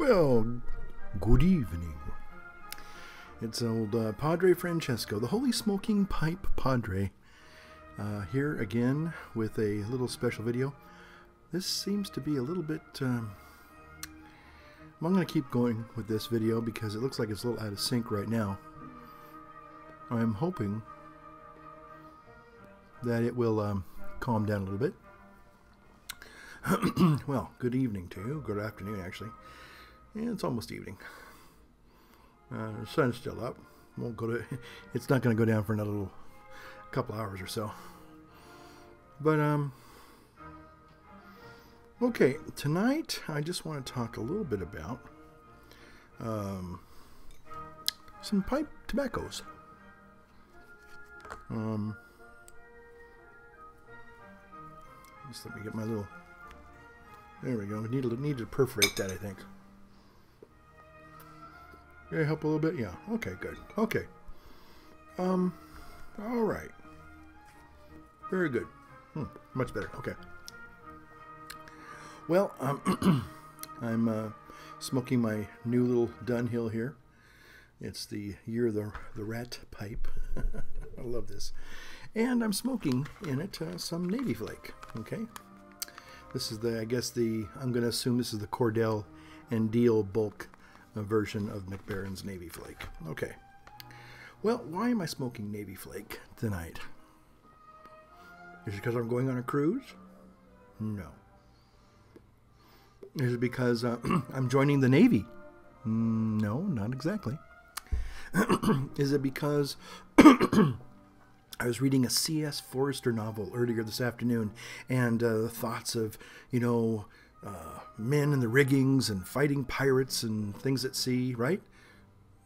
Well, good evening. It's old Padre Francesco, the Holy Smoking Pipe Padre, here again with a little special video. This seems to be a little bit... I'm going to keep going with this video because it looks like it's a little out of sync right now. I'm hoping that it will calm down a little bit. Well, good evening to you. Good afternoon, actually. Yeah, it's almost evening. The sun's still up. Won't go to. It's not going to go down for another couple hours or so. But okay. Tonight, I just want to talk a little bit about some pipe tobaccos. Just let me get my little. There we go. Need to perforate that, I think. Can I help a little bit? Yeah. Okay, good. Okay. All right. Very good. Much better. Okay. Well, I'm smoking my new little Dunhill here. It's the year of the rat pipe. I love this. And I'm smoking in it some Navy Flake. Okay. This is I'm going to assume this is the Cordell and Deal bulk version of McBaron's Navy Flake. Okay. Well, why am I smoking Navy Flake tonight? Is it because I'm going on a cruise? No. Is it because I'm joining the Navy? No, not exactly. Is it because I was reading a C.S. Forrester novel earlier this afternoon, and the thoughts of, men in the riggings and fighting pirates and things at sea, right?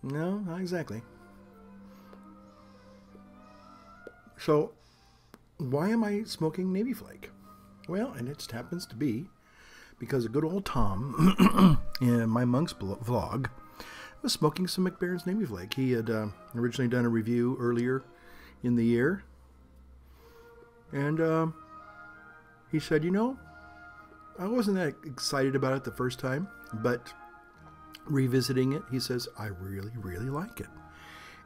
No, not exactly. So, why am I smoking Navy Flake? Well, and it just happens to be because a good old Tom in my Monk's vlog was smoking some McBaron's Navy Flake. He had originally done a review earlier in the year, and he said, I wasn't that excited about it the first time, but revisiting it, he says, I really, really like it.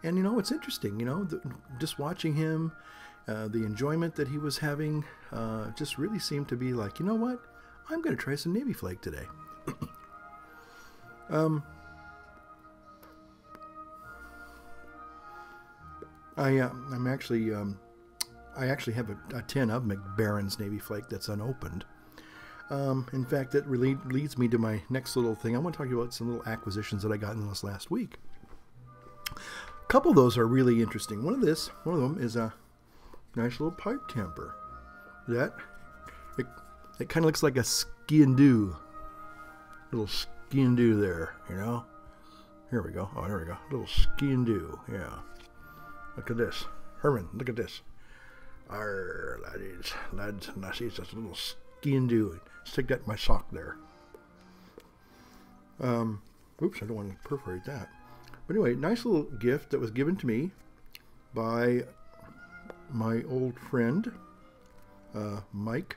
And it's interesting, just watching him, the enjoyment that he was having, just really seemed to be like, you know what, I'm going to try some Navy Flake today. I actually have a tin of McBaron's Navy Flake that's unopened. In fact, that really leads me to my next little thing. I want to talk about some little acquisitions that I got in this last week. A couple of those are really interesting. One of them is a nice little pipe temper. It kind of looks like a ski and do. Little ski and do there, Here we go. Oh, there we go. Little ski and do. Yeah. Look at this. Herman, look at this. Arr, lads, and I see it's just a little ski and do. Stick that in my sock there. Oops, I don't want to perforate that. But anyway, nice little gift that was given to me by my old friend, Mike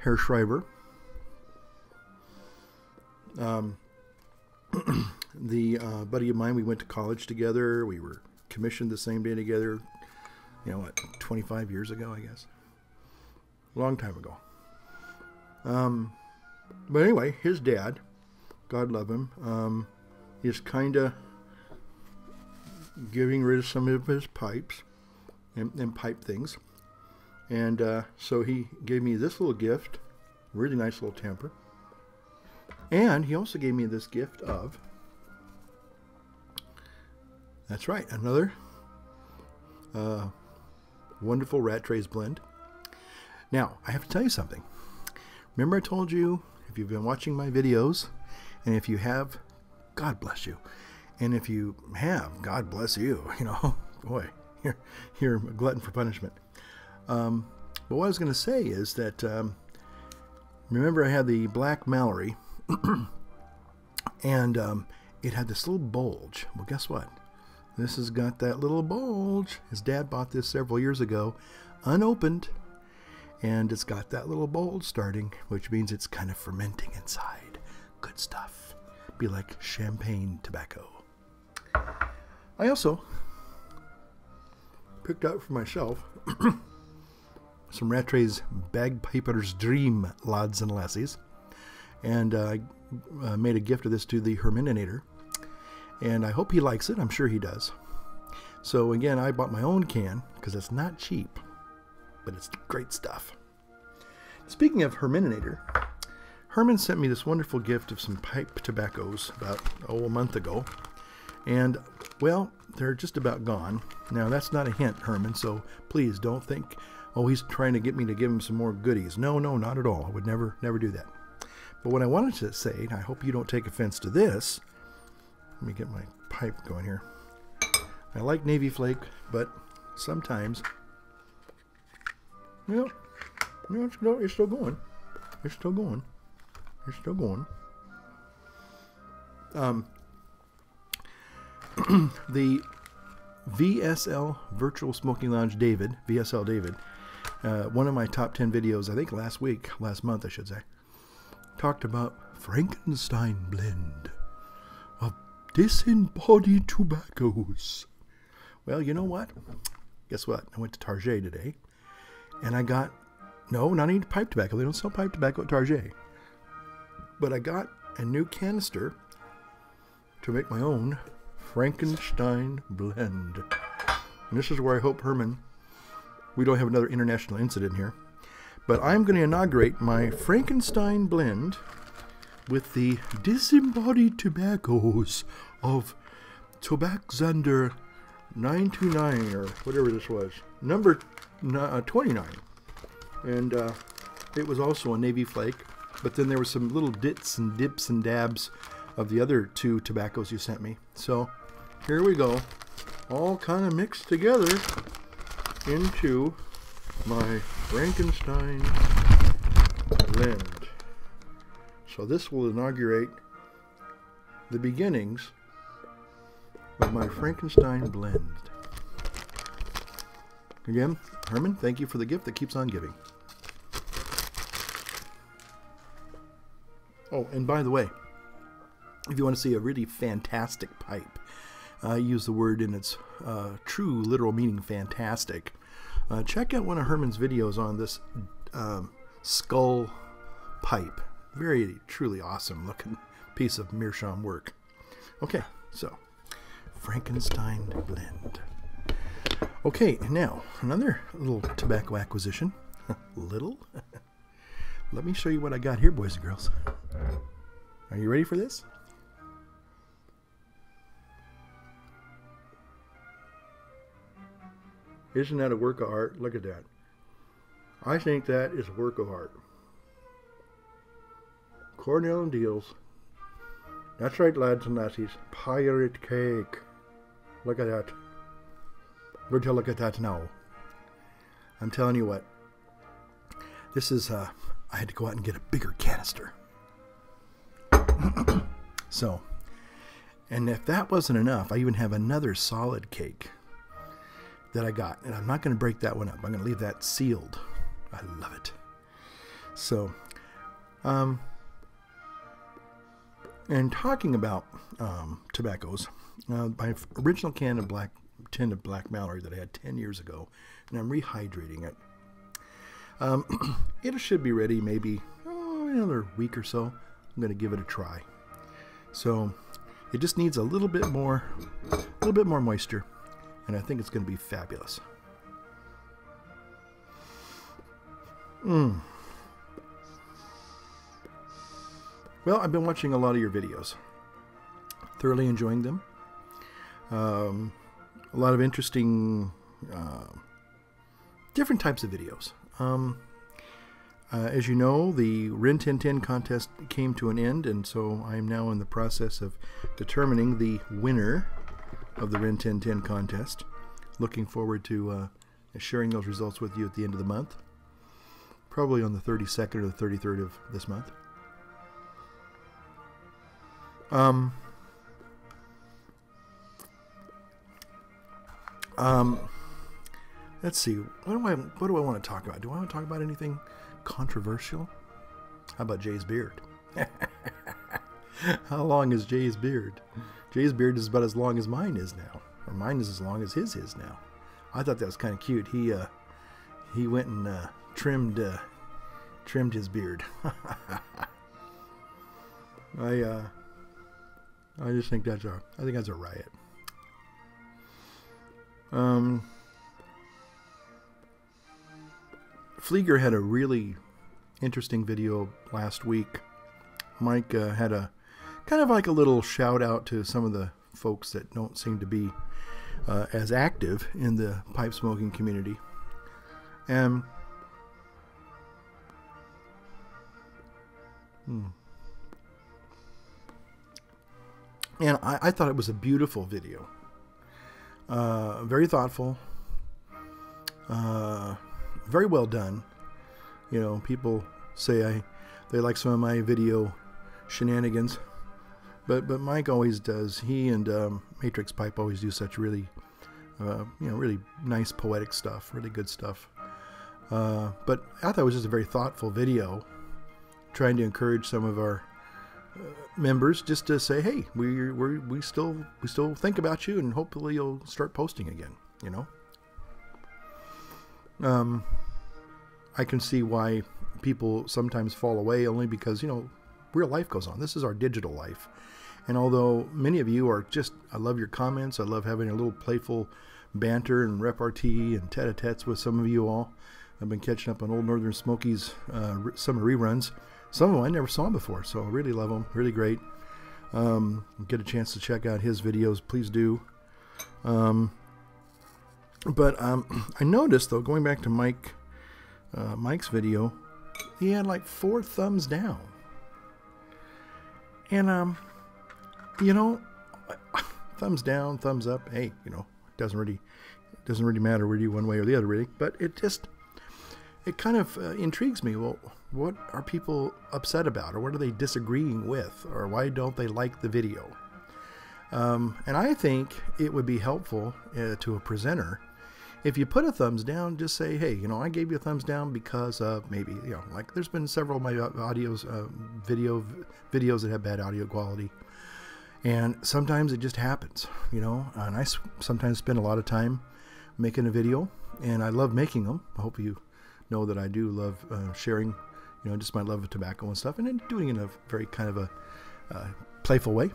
Herschreiber. The buddy of mine, we went to college together. We were commissioned the same day together. 25 years ago, I guess. A long time ago. But anyway, his dad, God love him, is kind of getting rid of some of his pipes and pipe things. And so he gave me this little gift, really nice little temper. And he also gave me this gift of, that's right, another wonderful Rattray's blend. Now, I have to tell you something. Remember I told you, if you've been watching my videos, and if you have, God bless you. And if you have, God bless you. Boy, you're a glutton for punishment. But what I was going to say is that, remember I had the Black Mallory, and it had this little bulge. Well, guess what? This has got that little bulge. His dad bought this several years ago, unopened, and it's got that little bulge starting, which means it's kind of fermenting inside. Good stuff. be like champagne tobacco. I also picked out for myself some Rattray's Bagpiper's Dream lads and lassies, and I made a gift of this to the Herminator, and I hope he likes it. I'm sure he does. So again, I bought my own can because it's not cheap, but it's great stuff. Speaking of Herminator, Herman sent me this wonderful gift of some pipe tobaccos about a month ago, and well, they're just about gone. Now that's not a hint, Herman, so please don't think, oh, he's trying to get me to give him some more goodies. No, not at all. I would never do that. But what I wanted to say, and I hope you don't take offense to this, let me get my pipe going here. I like Navy Flake, but sometimes, well, it's still going. It's still going. It's still going. The VSL Virtual Smoking Lounge David, VSL David, one of my top 10 videos, I think last month I should say, talked about Frankenstein Blend of disembodied tobaccos. Well, you know what? Guess what? I went to Target today, and I got, no, not any pipe tobacco. They don't sell pipe tobacco at Target. But I got a new canister to make my own Frankenstein Blend. And this is where I hope, Herman, we don't have another international incident here. But I'm going to inaugurate my Frankenstein Blend with the disembodied tobaccos of Tobaxander 929, or whatever this was, number 29. And it was also a Navy Flake, but then there were some little dits and dips and dabs of the other two tobaccos you sent me. So here we go, all kind of mixed together into my Frankenstein Blend. So this will inaugurate the beginnings of my Frankenstein Blend. Again, Herman, thank you for the gift that keeps on giving. Oh, and by the way, if you want to see a really fantastic pipe, I use the word in its true literal meaning, fantastic. Check out one of Herman's videos on this skull pipe. Very, truly awesome looking piece of meerschaum work. Okay, so Frankenstein Blend. Okay, now another little tobacco acquisition. Little? Let me show you what I got here, boys and girls. Are you ready for this? Isn't that a work of art? Look at that. I think that is a work of art. Cornell and Deals. That's right, lads and lassies. Pirate cake. Look at that. Would you look at that now? I'm telling you what. This is, I had to go out and get a bigger canister. So, and if that wasn't enough, I even have another solid cake that I got. And I'm not going to break that one up. I'm going to leave that sealed. I love it. So, and talking about tobaccos, my original tin of Black Mallory that I had 10 years ago, and I'm rehydrating it. It should be ready maybe another week or so. I'm going to give it a try. So it just needs a little bit more moisture, and I think it's going to be fabulous. Well, I've been watching a lot of your videos. Thoroughly enjoying them. A lot of interesting, different types of videos. As you know, the Rin Tin Tin Contest came to an end, and so I am now in the process of determining the winner of the Rin Tin Tin Contest. Looking forward to sharing those results with you at the end of the month. Probably on the 32nd or the 33rd of this month. Let's see. What do I want to talk about? Do I want to talk about anything controversial? How about Jay's beard? How long is Jay's beard? Jay's beard is about as long as mine is now, or mine is as long as his is now. I thought that was kind of cute. He went and trimmed his beard. I just think that's a riot. Flieger had a really interesting video last week. Mike had a kind of like a little shout out to some of the folks that don't seem to be as active in the pipe smoking community. And I thought it was a beautiful video. Very thoughtful. Very well done. You know, people say they like some of my video shenanigans, but Mike always does. He and Matrix Pipe always do such really, really nice poetic stuff, really good stuff. But I thought it was just a very thoughtful video, trying to encourage some of our members just to say, hey, we still think about you, and hopefully you'll start posting again. You know. I can see why people sometimes fall away, only because, you know, real life goes on. This is our digital life. And although many of you are I love your comments. I love having a little playful banter and repartee and tete-a-tetes with some of you all. I've been catching up on old Northern Smokies summer reruns. Some of them I never saw before, so I really love them. Really great. Get a chance to check out his videos, please do. But I noticed, though, going back to Mike's video, he had like 4 thumbs down. And, you know, thumbs down, thumbs up, hey, you know, it doesn't really matter really one way or the other, really. But it kind of intrigues me. Well, what are people upset about, or what are they disagreeing with, or why don't they like the video? And I think it would be helpful to a presenter if you put a thumbs down, just say, hey, you know, I gave you a thumbs down because of maybe, you know, like there's been several of my videos that have bad audio quality. And sometimes it just happens, you know, and I sometimes spend a lot of time making a video, and I love making them. I hope you know that I do love sharing, you know, just my love of tobacco and stuff, and then doing it in a very kind of a playful way.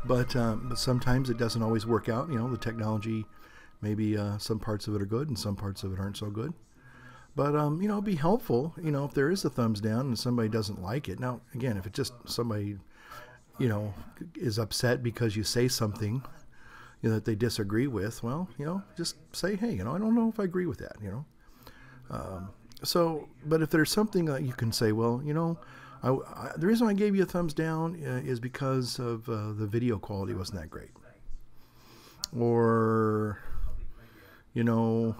But sometimes it doesn't always work out. You know, the technology, maybe some parts of it are good and some parts of it aren't so good. But, you know, it'd be helpful, you know, if there is a thumbs down and somebody doesn't like it. Now, again, if it's just somebody, you know, is upset because you say something, you know, that they disagree with, well, you know, just say, hey, you know, I don't know if I agree with that, you know. But if there's something that you can say, well, you know, the reason I gave you a thumbs down is because of the video quality wasn't that great. Or, you know,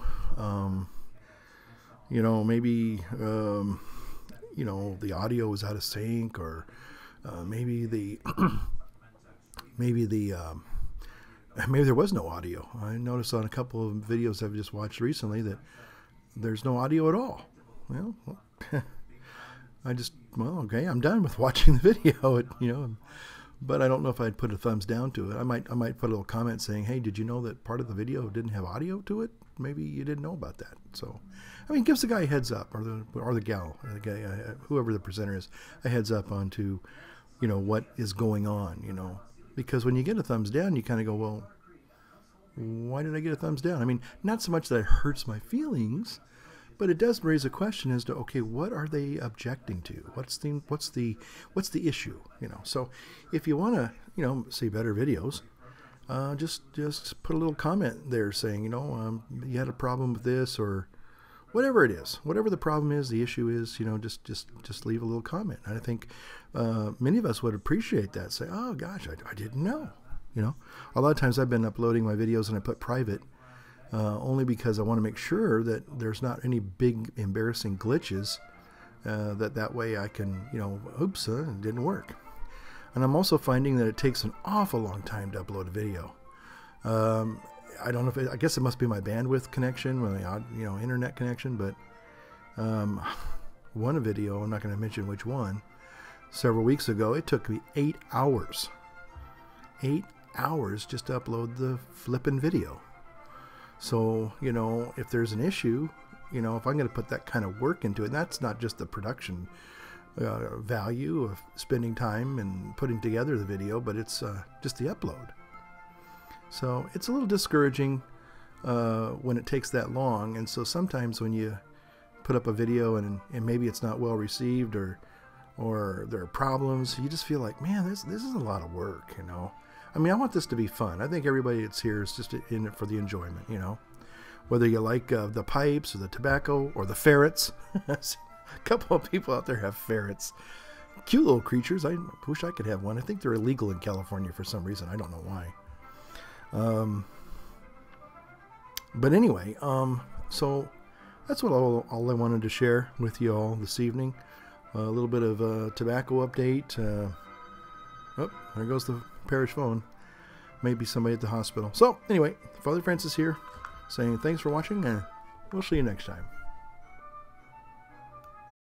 maybe, you know, the audio was out of sync, or maybe maybe there was no audio. I noticed on a couple of videos I've just watched recently that there's no audio at all. Well, okay, I'm done with watching the video, you know, but I don't know if I'd put a thumbs down to it. I might put a little comment saying, hey, did you know that part of the video didn't have audio to it? Maybe you didn't know about that. So, I mean, gives the guy a heads up, or the gal, or the guy, whoever the presenter is, a heads up onto, you know, what is going on, you know, because when you get a thumbs down, you kind of go, well, why did I get a thumbs down? I mean, not so much that it hurts my feelings, but it does raise a question as to, okay, what are they objecting to? What's the issue? You know, so if you want to, you know, see better videos, just put a little comment there saying, you know, you had a problem with this, or whatever it is, whatever the problem is, the issue is, you know, just leave a little comment. And I think many of us would appreciate that. Say, oh gosh, I didn't know. You know, a lot of times I've been uploading my videos and I put private. Only because I want to make sure that there's not any big embarrassing glitches, that way I can, you know, oops, it didn't work. And I'm also finding that it takes an awful long time to upload a video. I don't know if I guess it must be my bandwidth connection, my, you know, internet connection, but one video, I'm not going to mention which one, several weeks ago. It took me 8 hours. 8 hours just to upload the flippin' video. So, you know, if there's an issue, you know, if I'm going to put that kind of work into it, and that's not just the production value of spending time and putting together the video, but it's just the upload. So it's a little discouraging when it takes that long. And so sometimes when you put up a video and maybe it's not well received, or there are problems, you just feel like, man, this is a lot of work, you know. I mean, I want this to be fun. I think everybody that's here is just in it for the enjoyment, you know. Whether you like the pipes or the tobacco or the ferrets. A couple of people out there have ferrets. Cute little creatures. I wish I could have one. I think they're illegal in California for some reason. I don't know why. But anyway, so that's what all I wanted to share with you all this evening. A little bit of a tobacco update. Oh, there goes the parish phone. Maybe somebody at the hospital. So anyway, Father Francis here, saying thanks for watching, and we'll see you next time.